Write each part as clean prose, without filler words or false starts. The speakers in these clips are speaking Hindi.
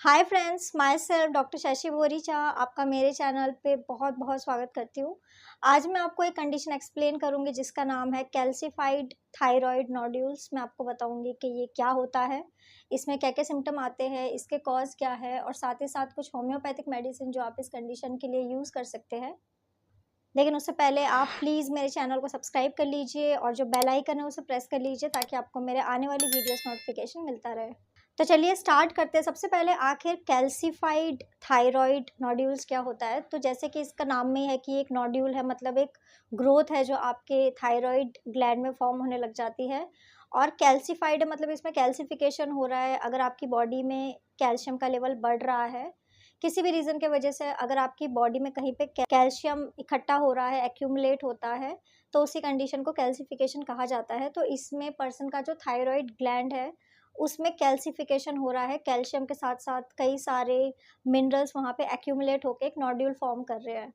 Hi friends, my self doctor Shashi Boricha आपका मेरे चैनल पे बहुत बहुत स्वागत करती हूँ। आज मैं आपको एक कंडीशन एक्सप्लेन करूँगी जिसका नाम है कैल्सिफाइड थायराइड नोड्यूल्स। मैं आपको बताऊँगी कि ये क्या होता है, इसमें क्या क्या सिम्टम आते हैं, इसके कॉज क्या है और साथ ही साथ कुछ होम्योपैथिक मेडिसिन जो आप इस कंडीशन के लिए यूज़ कर सकते हैं। लेकिन उससे पहले आप प्लीज़ मेरे चैनल को सब्सक्राइब कर लीजिए और जो बेल आइकन है उसे प्रेस कर लीजिए ताकि आपको मेरे आने वाली वीडियोस नोटिफिकेशन मिलता रहे। तो चलिए स्टार्ट करते हैं। सबसे पहले आखिर कैल्सिफाइड थायराइड नोड्यूल्स क्या होता है। तो जैसे कि इसका नाम में है कि एक नोड्यूल है, मतलब एक ग्रोथ है जो आपके थायराइड ग्लैंड में फॉर्म होने लग जाती है। और कैल्सिफाइड है मतलब इसमें कैल्सिफिकेशन हो रहा है। अगर आपकी बॉडी में कैल्शियम का लेवल बढ़ रहा है किसी भी रीज़न की वजह से, अगर आपकी बॉडी में कहीं पे कैल्शियम इकट्ठा हो रहा है, एक्यूमुलेट होता है, तो उसी कंडीशन को कैल्सिफिकेशन कहा जाता है। तो इसमें पर्सन का जो थायराइड ग्लैंड है उसमें कैल्सिफिकेशन हो रहा है, कैल्शियम के साथ साथ कई सारे मिनरल्स वहाँ पे एक्यूमुलेट होकर एक नोड्यूल फॉर्म कर रहे हैं।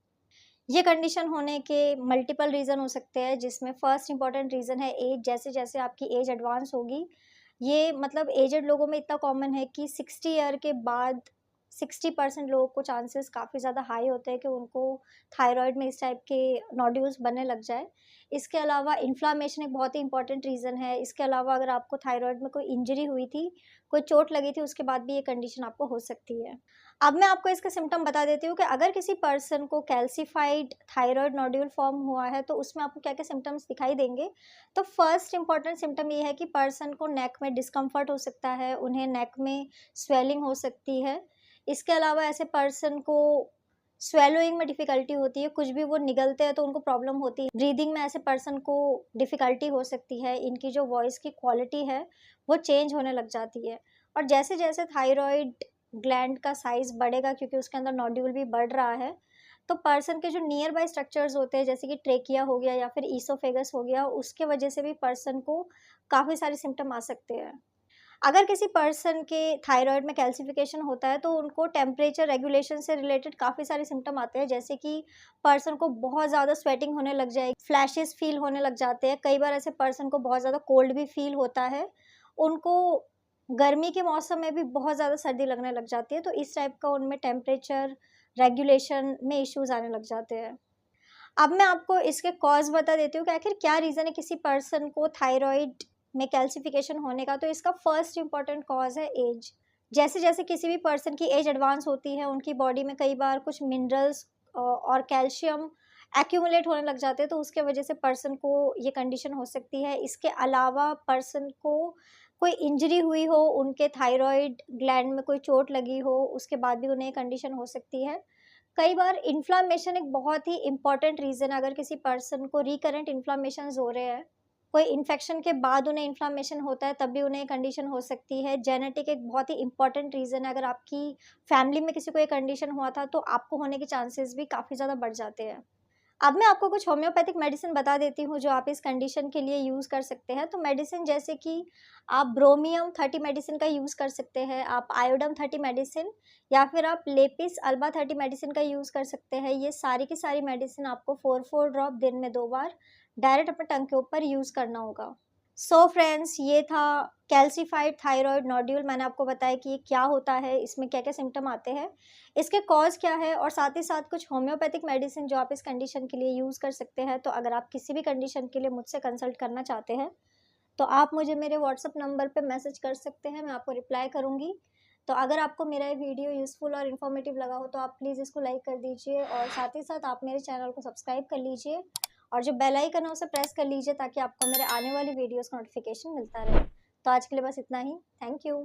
ये कंडीशन होने के मल्टीपल रीज़न हो सकते हैं, जिसमें फर्स्ट इंपॉर्टेंट रीज़न है एज। जैसे जैसे आपकी एज एडवांस होगी, ये मतलब एजेड लोगों में इतना कॉमन है कि 60 ईयर के बाद 60% लोगों को चांसेस काफ़ी ज़्यादा हाई होते हैं कि उनको थायराइड में इस टाइप के नोड्यूल्स बनने लग जाए। इसके अलावा इन्फ्लामेशन एक बहुत ही इंपॉर्टेंट रीज़न है। इसके अलावा अगर आपको थायराइड में कोई इंजरी हुई थी, कोई चोट लगी थी, उसके बाद भी ये कंडीशन आपको हो सकती है। अब मैं आपको इसके सिम्टम बता देती हूँ कि अगर किसी पर्सन को कैल्सिफाइड थायराइड नोड्यूल फॉर्म हुआ है तो उसमें आपको क्या-क्या सिम्टम्स दिखाई देंगे। तो फर्स्ट इंपॉर्टेंट सिम्टम ये है कि पर्सन को नेक में डिस्कम्फर्ट हो सकता है, उन्हें नेक में स्वेलिंग हो सकती है। इसके अलावा ऐसे पर्सन को स्वेलोइंग में डिफ़िकल्टी होती है, कुछ भी वो निगलते हैं तो उनको प्रॉब्लम होती है। ब्रीदिंग में ऐसे पर्सन को डिफ़िकल्टी हो सकती है, इनकी जो वॉइस की क्वालिटी है वो चेंज होने लग जाती है। और जैसे-जैसे थायराइड ग्लैंड का साइज़ बढ़ेगा, क्योंकि उसके अंदर नोड्यूल भी बढ़ रहा है, तो पर्सन के जो नियर बाय स्ट्रक्चर्स होते हैं जैसे कि ट्रेकिया हो गया या फिर ईसोफेगस हो गया, उसके वजह से भी पर्सन को काफ़ी सारे सिम्पटम आ सकते हैं। अगर किसी पर्सन के थायराइड में कैल्सिफिकेशन होता है तो उनको टेम्परेचर रेगुलेशन से रिलेटेड काफ़ी सारे सिम्पटम आते हैं, जैसे कि पर्सन को बहुत ज़्यादा स्वेटिंग होने लग जाएगी, फ्लैशेस फील होने लग जाते हैं। कई बार ऐसे पर्सन को बहुत ज़्यादा कोल्ड भी फील होता है। उनको गर्मी के मौसम में भी बहुत ज़्यादा सर्दी लगने लग जाती है, तो इस टाइप का उनमें टेम्परेचर रेगुलेशन में इश्यूज़ आने लग जाते हैं। अब मैं आपको इसके कॉज़ बता देती हूँ कि आखिर क्या रीज़न है किसी पर्सन को थायराइड में कैल्सिफिकेशन होने का। तो इसका फर्स्ट इम्पॉर्टेंट कॉज़ है एज। जैसे-जैसे किसी भी पर्सन की एज एडवांस होती है, उनकी बॉडी में कई बार कुछ मिनरल्स और कैल्शियम एक्यूमुलेट होने लग जाते हैं, तो उसके वजह से पर्सन को ये कंडीशन हो सकती है। इसके अलावा पर्सन को कोई इंजरी हुई हो, उनके थायराइड ग्लैंड में कोई चोट लगी हो, उसके बाद भी उन्हें ये कंडीशन हो सकती है। कई बार इन्फ्लामेशन एक बहुत ही इम्पॉर्टेंट रीज़न है। अगर किसी पर्सन को रिकरेंट इन्फ्लामेशंस हो रहे हैं, कोई इन्फेक्शन के बाद उन्हें इन्फ्लामेशन होता है, तब भी उन्हें कंडीशन हो सकती है। जेनेटिक एक बहुत ही इम्पॉर्टेंट रीज़न है। अगर आपकी फैमिली में किसी को ये कंडीशन हुआ था तो आपको होने के चांसेस भी काफ़ी ज़्यादा बढ़ जाते हैं। अब मैं आपको कुछ होम्योपैथिक मेडिसिन बता देती हूँ जो आप इस कंडीशन के लिए यूज़ कर सकते हैं। तो मेडिसिन जैसे कि आप ब्रोमियम 30 मेडिसिन का यूज़ कर सकते हैं, आप आयोडम 30 मेडिसिन या फिर आप लेपिस अल्बा 30 मेडिसिन का यूज़ कर सकते हैं। ये सारी की सारी मेडिसिन आपको 4-4 ड्रॉप दिन में 2 बार डायरेक्ट अपने टंग के ऊपर यूज़ करना होगा। सो फ्रेंड्स, ये था कैल्सिफाइड थायराइड नोड्यूल। मैंने आपको बताया कि ये क्या होता है, इसमें क्या-क्या सिम्पटम आते हैं, इसके कॉज़ क्या है और साथ ही साथ कुछ होम्योपैथिक मेडिसिन जो आप इस कंडीशन के लिए यूज़ कर सकते हैं। तो अगर आप किसी भी कंडीशन के लिए मुझसे कंसल्ट करना चाहते हैं, तो आप मुझे मेरे व्हाट्सएप नंबर पे मैसेज कर सकते हैं, मैं आपको रिप्लाई करूँगी। तो अगर आपको मेरा ये वीडियो यूज़फुल और इन्फॉर्मेटिव लगा हो तो आप प्लीज़ इसको लाइक कर दीजिए और साथ ही साथ आप मेरे चैनल को सब्सक्राइब कर लीजिए और जो बेल आइकन है उसे प्रेस कर लीजिए ताकि आपको मेरे आने वाली वीडियोज़ का नोटिफिकेशन मिलता रहे। तो आज के लिए बस इतना ही। Thank you.